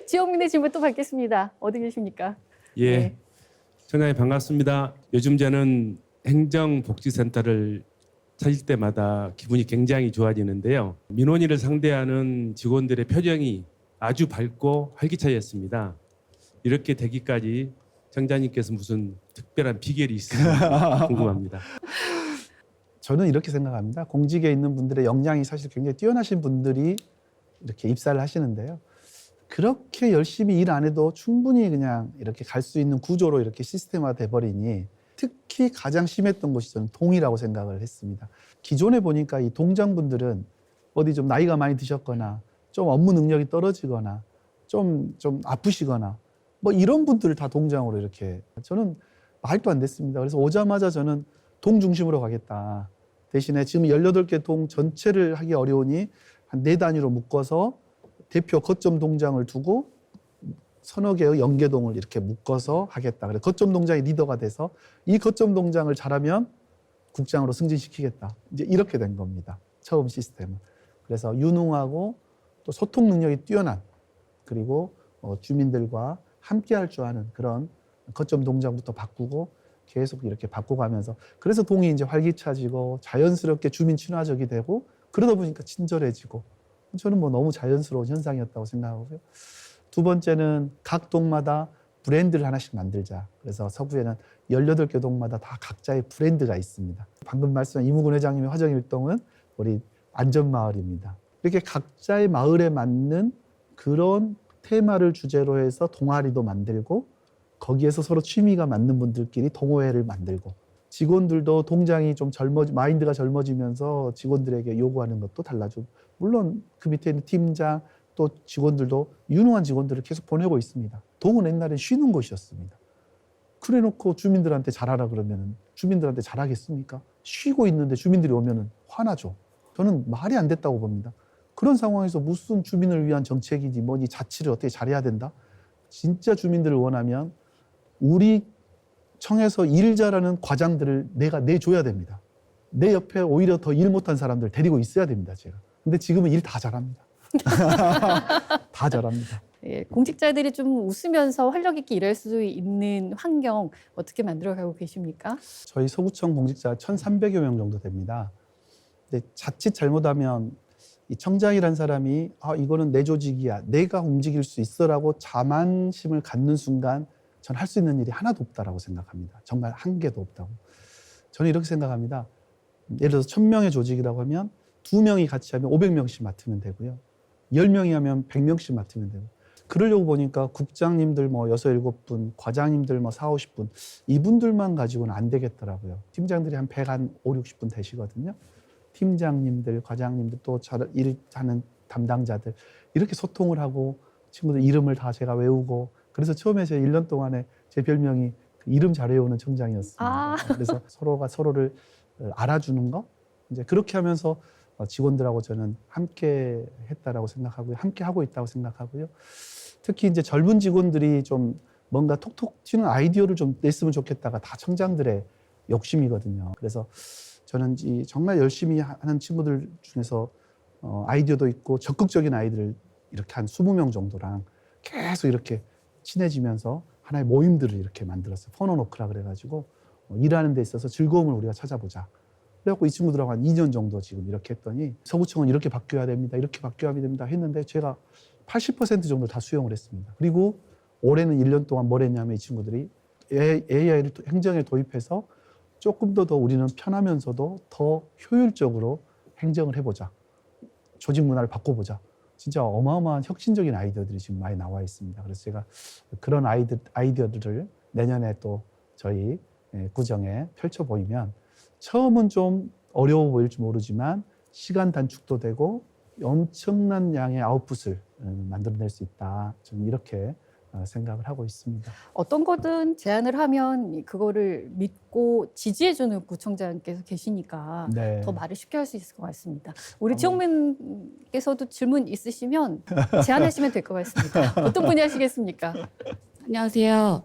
지역민의 질문 또 받겠습니다. 어디 계십니까? 예, 네. 청장님 반갑습니다. 요즘 저는 행정복지센터를 찾을 때마다 기분이 굉장히 좋아지는데요. 민원인을 상대하는 직원들의 표정이 아주 밝고 활기차였습니다. 이렇게 되기까지 청장님께서 무슨 특별한 비결이 있을지 궁금합니다. 저는 이렇게 생각합니다. 공직에 있는 분들의 역량이 사실 굉장히 뛰어나신 분들이 이렇게 입사를 하시는데요. 그렇게 열심히 일 안 해도 충분히 그냥 이렇게 갈 수 있는 구조로 이렇게 시스템화 돼버리니 특히 가장 심했던 곳이 저는 동이라고 생각을 했습니다. 기존에 보니까 이 동장분들은 어디 좀 나이가 많이 드셨거나 좀 업무 능력이 떨어지거나 좀 아프시거나 뭐 이런 분들을 다 동장으로 이렇게 저는 말도 안 됐습니다. 그래서 오자마자 저는 동 중심으로 가겠다. 대신에 지금 18개 동 전체를 하기 어려우니 한 4단위로 묶어서 대표 거점 동장을 두고 서너 개의 연계동을 이렇게 묶어서 하겠다. 그래서 거점 동장이 리더가 돼서 이 거점 동장을 잘하면 국장으로 승진시키겠다. 이제 이렇게 된 겁니다. 처음 시스템은. 그래서 유능하고 또 소통 능력이 뛰어난 그리고 주민들과 함께할 줄 아는 그런 거점 동장부터 바꾸고 계속 이렇게 바꿔가면서 그래서 동이 이제 활기차지고 자연스럽게 주민 친화적이 되고 그러다 보니까 친절해지고 저는 뭐 너무 자연스러운 현상이었다고 생각하고요. 두 번째는 각 동마다 브랜드를 하나씩 만들자. 그래서 서구에는 18개 동마다 다 각자의 브랜드가 있습니다. 방금 말씀한 이무근 회장님의 화정일동은 우리 안전마을입니다. 이렇게 각자의 마을에 맞는 그런 테마를 주제로 해서 동아리도 만들고 거기에서 서로 취미가 맞는 분들끼리 동호회를 만들고 직원들도 동장이 좀 마인드가 젊어지면서 직원들에게 요구하는 것도 달라지고, 물론 그 밑에 있는 팀장 또 직원들도 유능한 직원들을 계속 보내고 있습니다. 동은 옛날에 쉬는 곳이었습니다. 그래 놓고 주민들한테 잘하라 그러면 주민들한테 잘하겠습니까? 쉬고 있는데 주민들이 오면 화나죠. 저는 말이 안 됐다고 봅니다. 그런 상황에서 무슨 주민을 위한 정책이니 뭐니 자치를 어떻게 잘해야 된다? 진짜 주민들을 원하면 우리 청에서 일 잘하는 과장들을 내가 내줘야 됩니다. 내 옆에 오히려 더 일 못한 사람들 데리고 있어야 됩니다, 제가. 근데 지금은 일 다 잘합니다. 다 잘합니다. 예, 공직자들이 좀 웃으면서 활력 있게 일할 수 있는 환경 어떻게 만들어가고 계십니까? 저희 서구청 공직자 1,300여 명 정도 됩니다. 근데 자칫 잘못하면 이 청장이란 사람이 이거는 내 조직이야, 내가 움직일 수 있어라고 자만심을 갖는 순간 전 할 수 있는 일이 하나도 없다라고 생각합니다. 정말 한 개도 없다고. 저는 이렇게 생각합니다. 예를 들어서 1,000명의 조직이라고 하면 2명이 같이 하면 500명씩 맡으면 되고요. 10명이 하면 100명씩 맡으면 되고. 그러려고 보니까 국장님들 뭐 6, 7분, 과장님들 뭐 4, 50분 이분들만 가지고는 안 되겠더라고요. 팀장들이 한 5, 60분 되시거든요. 팀장님들, 과장님들 또 일하는 담당자들 이렇게 소통을 하고 친구들 이름을 다 제가 외우고 그래서 처음에 제 1년 동안에 제 별명이 이름 잘 외우는 청장이었습니다. 그래서 서로가 서로를 알아주는 거 이제 그렇게 하면서 직원들하고 저는 함께 했다라고 생각하고요. 함께 하고 있다고 생각하고요. 특히 이제 젊은 직원들이 좀 뭔가 톡톡 튀는 아이디어를 좀 냈으면 좋겠다가 다 청장들의 욕심이거든요. 그래서 저는 정말 열심히 하는 친구들 중에서 아이디어도 있고 적극적인 아이들을 이렇게 한 20명 정도랑 계속 이렇게 친해지면서 하나의 모임들을 이렇게 만들었어요. 펀어노크라 그래가지고 일하는 데 있어서 즐거움을 우리가 찾아보자. 그래갖고 이 친구들하고 한 2년 정도 지금 이렇게 했더니 서구청은 이렇게 바뀌어야 됩니다. 이렇게 바뀌어야 됩니다. 했는데 제가 80% 정도 다 수용을 했습니다. 그리고 올해는 1년 동안 뭘 했냐면 이 친구들이 AI를 행정에 도입해서 조금 더 우리는 편하면서도 더 효율적으로 행정을 해보자. 조직 문화를 바꿔보자. 진짜 어마어마한 혁신적인 아이디어들이 지금 많이 나와 있습니다. 그래서 제가 그런 아이디어들을 내년에 또 저희 구정에 펼쳐 보이면 처음은 좀 어려워 보일지 모르지만 시간 단축도 되고 엄청난 양의 아웃풋을 만들어낼 수 있다. 저는 이렇게 생각을 하고 있습니다. 어떤 거든 제안을 하면 그거를 믿고 지지해주는 구청장께서 계시니까 네. 더 말을 쉽게 할 수 있을 것 같습니다. 우리 지용민께서도 질문 있으시면 제안하시면 될 것 같습니다. 어떤 분이 하시겠습니까? 안녕하세요.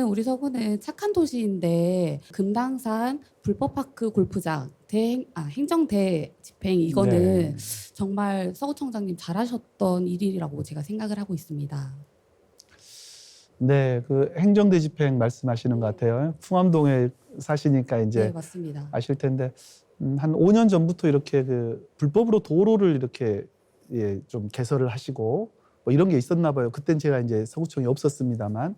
우리 서구는 착한 도시인데 금당산 불법파크 골프장 행정대 집행 이거는 정말 서구청장님 잘하셨던 일이라고 제가 생각을 하고 있습니다. 네, 그 행정대 집행 말씀하시는 것 같아요. 풍암동에 사시니까 이제 네, 맞습니다. 아실 텐데 한 5년 전부터 이렇게 그 불법으로 도로를 이렇게 좀 개설을 하시고 뭐 이런 게 있었나 봐요. 그땐 제가 이제 서구청이 없었습니다만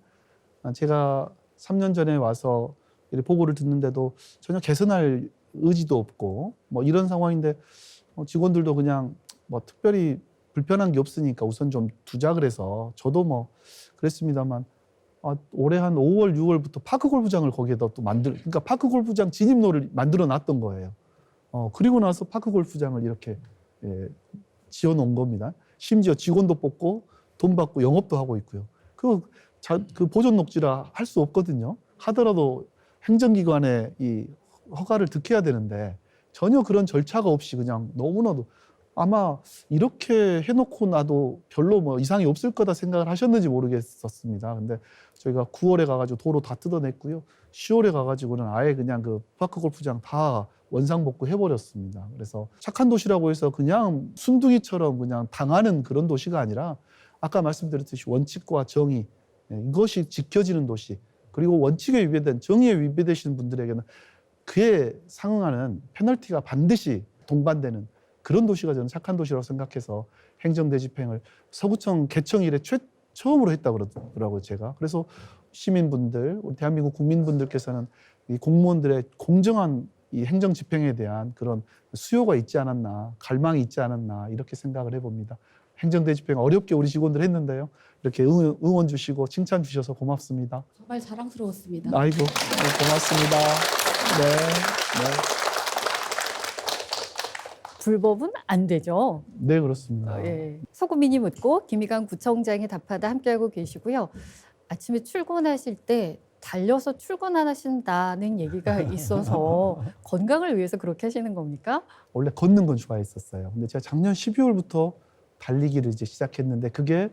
제가 3년 전에 와서 이렇게 보고를 듣는데도 전혀 개선할 의지도 없고 뭐 이런 상황인데 직원들도 그냥 뭐 특별히 불편한 게 없으니까 우선 좀 두자 그래서 저도 뭐 그랬습니다만 올해 한 5월, 6월부터 파크 골프장을 거기에다 또 그러니까 파크 골프장 진입로를 만들어 놨던 거예요. 그리고 나서 파크 골프장을 이렇게 지어 놓은 겁니다. 심지어 직원도 뽑고 돈 받고 영업도 하고 있고요. 그 보존 녹지라 할 수 없거든요. 하더라도 행정기관에 이 허가를 득해야 되는데 전혀 그런 절차가 없이 그냥 너무나도 아마 이렇게 해놓고 나도 별로 뭐 이상이 없을 거다 생각을 하셨는지 모르겠었습니다. 근데 저희가 9월에 가가지고 도로 다 뜯어냈고요. 10월에 가가지고는 아예 그냥 그 파크 골프장 다 원상복구 해버렸습니다. 그래서 착한 도시라고 해서 그냥 순둥이처럼 그냥 당하는 그런 도시가 아니라 아까 말씀드렸듯이 원칙과 정의 이것이 지켜지는 도시 그리고 원칙에 위배된 정의에 위배되시는 분들에게는 그에 상응하는 페널티가 반드시 동반되는 그런 도시가 저는 착한 도시라고 생각해서 행정대 집행을 서구청 개청 이래 처음으로 했다 그러더라고요, 제가. 그래서 시민분들, 우리 대한민국 국민분들께서는 이 공무원들의 공정한 이 행정 집행에 대한 그런 수요가 있지 않았나, 갈망이 있지 않았나 이렇게 생각을 해봅니다. 행정대 집행 어렵게 우리 직원들 했는데요. 이렇게 응원 주시고 칭찬 주셔서 고맙습니다. 정말 자랑스러웠습니다. 아이고, 고맙습니다. 불법은 안 되죠. 네, 그렇습니다. 예. 서구민이 묻고 김희강 구청장이 답하다 함께하고 계시고요. 아침에 출근하실 때 달려서 출근하신다는 얘기가 있어서 건강을 위해서 그렇게 하시는 겁니까? 원래 걷는 건 좋아했었어요. 근데 제가 작년 12월부터 달리기를 이제 시작했는데 그게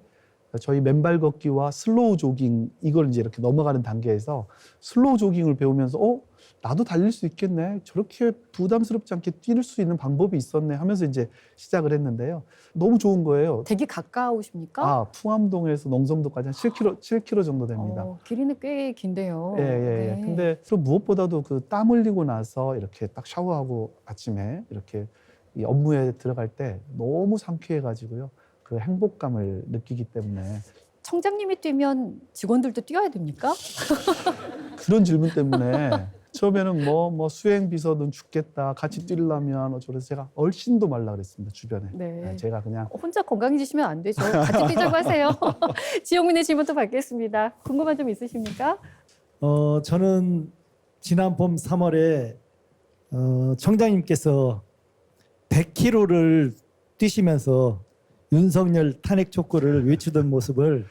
저희 맨발 걷기와 슬로우 조깅 이걸 이제 이렇게 넘어가는 단계에서 슬로우 조깅을 배우면서 나도 달릴 수 있겠네. 저렇게 부담스럽지 않게 뛸 수 있는 방법이 있었네 하면서 이제 시작을 했는데요. 너무 좋은 거예요. 되게 가까우십니까? 풍암동에서 농성도까지 한 7km 정도 됩니다. 길이는 꽤 긴데요. 예. 네. 근데 또 무엇보다도 그 땀 흘리고 나서 이렇게 딱 샤워하고 아침에 이렇게 이 업무에 들어갈 때 너무 상쾌해가지고요. 그 행복감을 느끼기 때문에 청장님이 뛰면 직원들도 뛰어야 됩니까? 그런 질문 때문에 처음에는 뭐 수행 비서든 죽겠다 같이 뛰려면 어쩌면서 제가 얼씬도 말라 그랬습니다 주변에. 네. 제가 그냥 혼자 건강해지시면 안 되죠. 같이 뛰자고 하세요. 지영민의 질문도 받겠습니다. 궁금한 점 있으십니까? 저는 지난 봄 3월에 청장님께서 100km를 뛰시면서 윤석열 탄핵 촉구를 외치던 모습을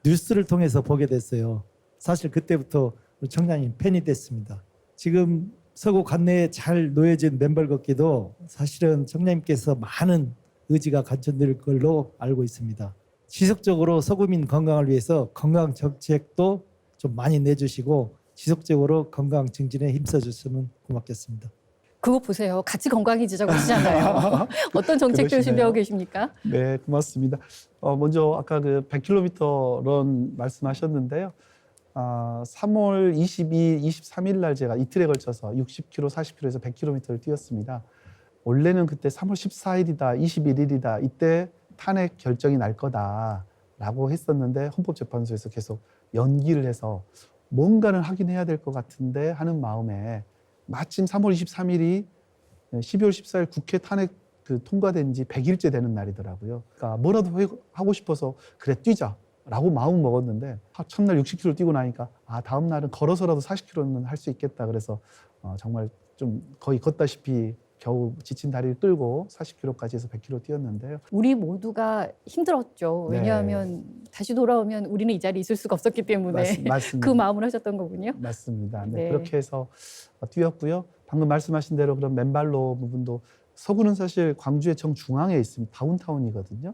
뉴스를 통해서 보게 됐어요. 사실 그때부터 우리 청장님 팬이 됐습니다. 지금 서구 관내에 잘 놓여진 맨발 걷기도 사실은 청장님께서 많은 의지가 갖춰질 걸로 알고 있습니다. 지속적으로 서구민 건강을 위해서 건강 정책도 좀 많이 내주시고 지속적으로 건강 증진에 힘써주시면 고맙겠습니다. 그거 보세요. 같이 건강해지자고 하시잖아요. 어떤 정책들 그러시네요. 준비하고 계십니까? 네, 고맙습니다. 먼저 아까 그 100km 런 말씀하셨는데요. 3월 22일, 23일 날 제가 이틀에 걸쳐서 60km, 40km에서 100km를 뛰었습니다. 원래는 그때 3월 14일이다, 21일이다 이때 탄핵 결정이 날 거다라고 했었는데 헌법재판소에서 계속 연기를 해서 뭔가는 하긴 해야 될 것 같은데 하는 마음에 마침 3월 23일이 12월 14일 국회 탄핵 통과된 지 100일째 되는 날이더라고요. 그러니까 뭐라도 하고 싶어서 그래 뛰자라고 마음 먹었는데 첫날 60km 뛰고 나니까 다음 날은 걸어서라도 40km는 할 수 있겠다. 그래서 정말 좀 거의 걷다시피 겨우 지친 다리를 끌고 40km까지 해서 100km 뛰었는데요. 우리 모두가 힘들었죠. 네. 왜냐하면 다시 돌아오면 우리는 이 자리에 있을 수가 없었기 때문에 맞습니다. 그 마음을 하셨던 거군요. 맞습니다. 네, 네. 그렇게 해서 뛰었고요. 방금 말씀하신 대로 그런 맨발로 부분도 서구는 사실 광주의 정중앙에 있습니다. 다운타운이거든요.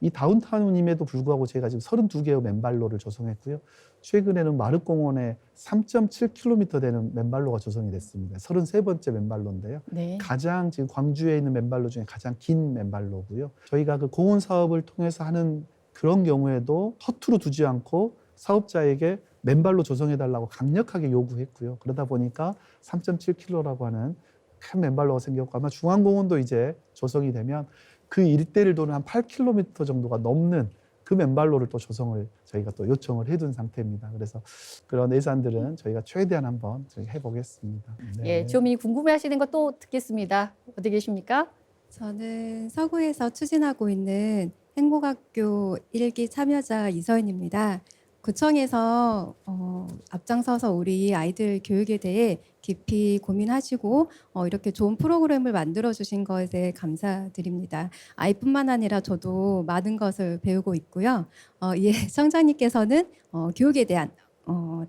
이 다운타운임에도 불구하고 제가 지금 32개의 맨발로를 조성했고요. 최근에는 마륵공원에 3.7km 되는 맨발로가 조성이 됐습니다. 33번째 맨발로인데요. 네. 가장 지금 광주에 있는 맨발로 중에 가장 긴 맨발로고요. 저희가 그 공원 사업을 통해서 하는 그런 경우에도 허투루 두지 않고 사업자에게 맨발로 조성해달라고 강력하게 요구했고요. 그러다 보니까 3.7km라고 하는 큰 맨발로가 생겼고 아마 중앙공원도 이제 조성이 되면 그 일대를 도는 한 8km 정도가 넘는 그 맨발로를 또 조성을 저희가 또 요청을 해둔 상태입니다. 그래서 그런 예산들은 저희가 최대한 한번 해보겠습니다. 네. 예, 지호민이 궁금해하시는 것 또 듣겠습니다. 어디 계십니까? 저는 서구에서 추진하고 있는 행복학교 1기 참여자 이서인입니다. 구청에서 앞장서서 우리 아이들 교육에 대해 깊이 고민하시고 이렇게 좋은 프로그램을 만들어 주신 것에 감사드립니다. 아이뿐만 아니라 저도 많은 것을 배우고 있고요. 이에 청장님께서는 교육에 대한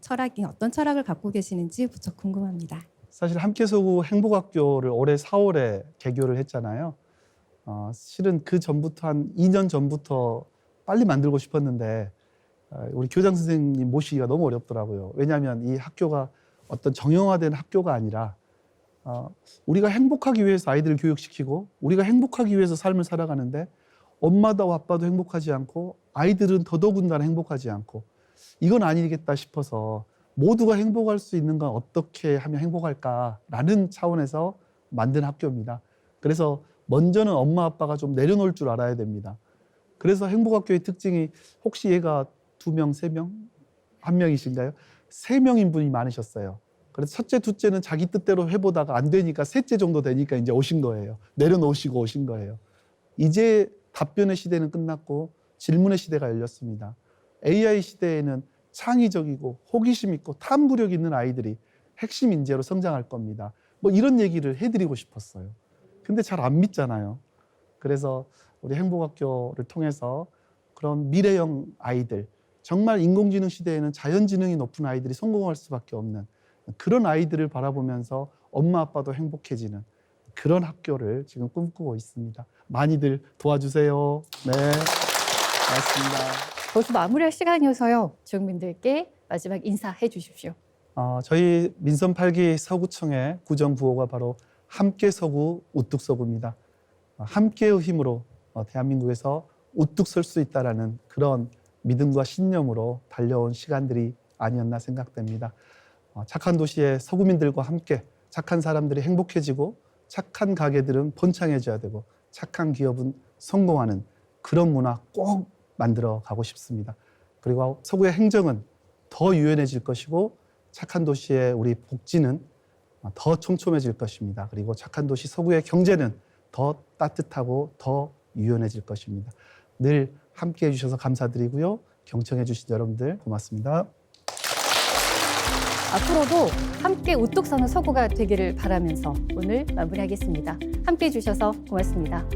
철학이 어떤 철학을 갖고 계시는지 무척 궁금합니다. 사실 함께서구 행복학교를 올해 4월에 개교를 했잖아요. 실은 그 전부터 한 2년 전부터 빨리 만들고 싶었는데 우리 교장 선생님 모시기가 너무 어렵더라고요. 왜냐하면 이 학교가 어떤 정형화된 학교가 아니라 우리가 행복하기 위해서 아이들을 교육시키고 우리가 행복하기 위해서 삶을 살아가는데 엄마도 아빠도 행복하지 않고 아이들은 더더군다나 행복하지 않고 이건 아니겠다 싶어서 모두가 행복할 수 있는 건 어떻게 하면 행복할까라는 차원에서 만든 학교입니다. 그래서 먼저는 엄마 아빠가 좀 내려놓을 줄 알아야 됩니다. 그래서 행복학교의 특징이 혹시 얘가 2명, 3명? 1명이신가요? 3명인 분이 많으셨어요. 그래서 첫째, 둘째는 자기 뜻대로 해보다가 안 되니까 셋째 정도 되니까 이제 오신 거예요. 내려놓으시고 오신 거예요. 이제 답변의 시대는 끝났고 질문의 시대가 열렸습니다. AI 시대에는 창의적이고 호기심 있고 탐구력 있는 아이들이 핵심 인재로 성장할 겁니다. 뭐 이런 얘기를 해드리고 싶었어요. 근데 잘 안 믿잖아요. 그래서 우리 행복학교를 통해서 그런 미래형 아이들, 정말 인공지능 시대에는 자연지능이 높은 아이들이 성공할 수밖에 없는 그런 아이들을 바라보면서 엄마 아빠도 행복해지는 그런 학교를 지금 꿈꾸고 있습니다. 많이들 도와주세요. 네, 고맙습니다. 벌써 마무리할 시간이어서요. 주민들께 마지막 인사해 주십시오. 저희 민선 8기 서구청의 구정구호가 바로 함께 서구 우뚝 서구입니다. 함께의 힘으로 대한민국에서 우뚝 설 수 있다라는 그런 믿음과 신념으로 달려온 시간들이 아니었나 생각됩니다. 착한 도시의 서구민들과 함께 착한 사람들이 행복해지고 착한 가게들은 번창해져야 되고 착한 기업은 성공하는 그런 문화 꼭 만들어 가고 싶습니다. 그리고 서구의 행정은 더 유연해질 것이고 착한 도시의 우리 복지는 더 촘촘해질 것입니다. 그리고 착한 도시 서구의 경제는 더 따뜻하고 더 유연해질 것입니다. 늘 함께 해주셔서 감사드리고요. 경청해 주신 여러분들 고맙습니다. 앞으로도 함께 우뚝 서는 서구가 되기를 바라면서 오늘 마무리하겠습니다. 함께 해주셔서 고맙습니다.